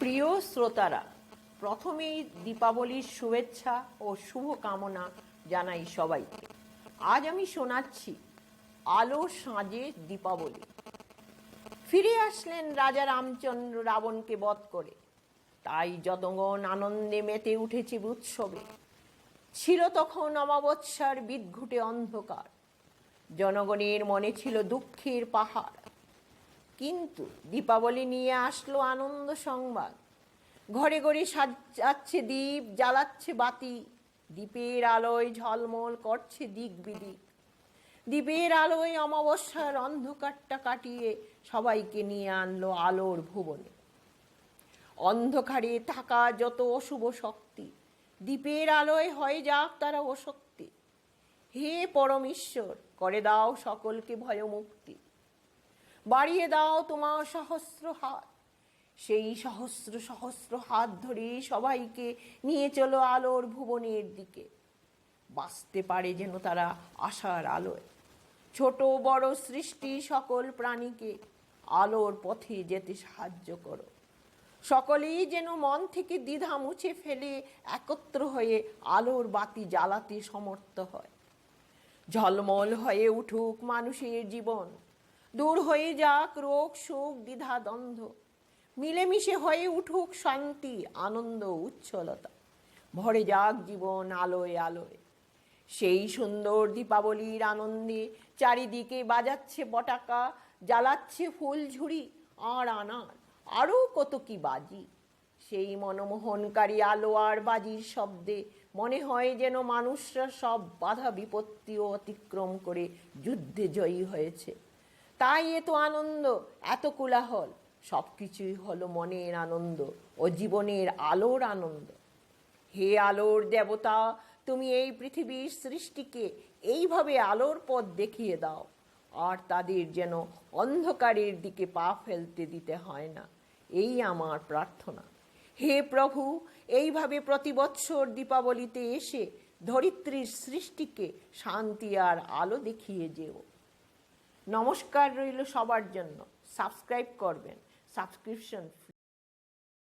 প্রিয় শ্রোতারা, প্রথমেই দীপাবলির শুভেচ্ছা ও শুভকামনা জানাই সবাইকে। আজ আমি শোনাচ্ছি আলো সাঁজে দীপাবলি। ফিরে আসলেন রাজা রামচন্দ্র রাবণকে বধ করে, তাই যতগণ আনন্দে মেতে উঠেছে উৎসবে। ছিল তখন অমাবস্যার বিদঘুটে অন্ধকার, জনগণের মনে ছিল দুঃখের পাহাড়। কিন্তু দীপাবলি নিয়ে আসলো আনন্দ সংবাদ। ঘরে ঘরে সাজাচ্ছে দ্বীপ, জ্বালাচ্ছে বাতি, দ্বীপের আলোয় ঝলমল করছে দিক বিদিক। দ্বীপের আলোয় অমাবস্যার অন্ধকারটা কাটিয়ে সবাইকে নিয়ে আনলো আলোর ভুবনে। অন্ধকারে থাকা যত অশুভ শক্তি, দ্বীপের আলোয় হয়ে যাক তারা অশক্তি। হে পরমেশ্বর, করে দাও সকলকে ভয়মুক্তি। বাড়িয়ে দাও তোমার সহস্র হাত, সেই সহস্র সহস্র হাত ধরে সবাইকে নিয়ে চলো আলোর ভুবনের দিকে। বাঁচতে পারে যেন তারা আশার আলোয়। ছোট বড় সৃষ্টি সকল প্রাণীকে আলোর পথে যেতে সাহায্য করো। সকলেই যেন মন থেকে দ্বিধা মুছে ফেলে একত্র হয়ে আলোর বাতি জ্বালাতে সমর্থ হয়। ঝলমল হয়ে উঠুক মানুষের জীবন, দূর হয়ে যাক রোগ শোক দ্বিধা দ্বন্দ্ব। মিলেমিশে হয়ে উঠুক শান্তি আনন্দ উচ্ছলতা, ভরে যাক জীবন আলোয় আলোয়। সেই সুন্দর দীপাবলির আনন্দে চারিদিকে বাজাচ্ছে পটাকা, জ্বালাচ্ছে ফুলঝুরি আর আনার আরও কত কি বাজি। সেই মনমোহনকারী আলো আর বাজির শব্দে মনে হয় যেন মানুষরা সব বাধা বিপত্তিও অতিক্রম করে যুদ্ধে জয়ী হয়েছে। তাই এত আনন্দ, এত কোলাহল, সব কিছুই হলো মনের আনন্দ ও জীবনের আলোর আনন্দ। হে আলোর দেবতা, তুমি এই পৃথিবীর সৃষ্টিকে এইভাবে আলোর পথ দেখিয়ে দাও, আর তাদের যেন অন্ধকারের দিকে পা ফেলতে দিতে হয় না, এই আমার প্রার্থনা। হে প্রভু, এইভাবে প্রতি বৎসর দীপাবলিতে এসে ধরিত্রীর সৃষ্টিকে শান্তি আর আলো দেখিয়ে যেও। নমস্কার রইল সবার জন্য। সাবস্ক্রাইব করবেন, সাবস্ক্রিপশন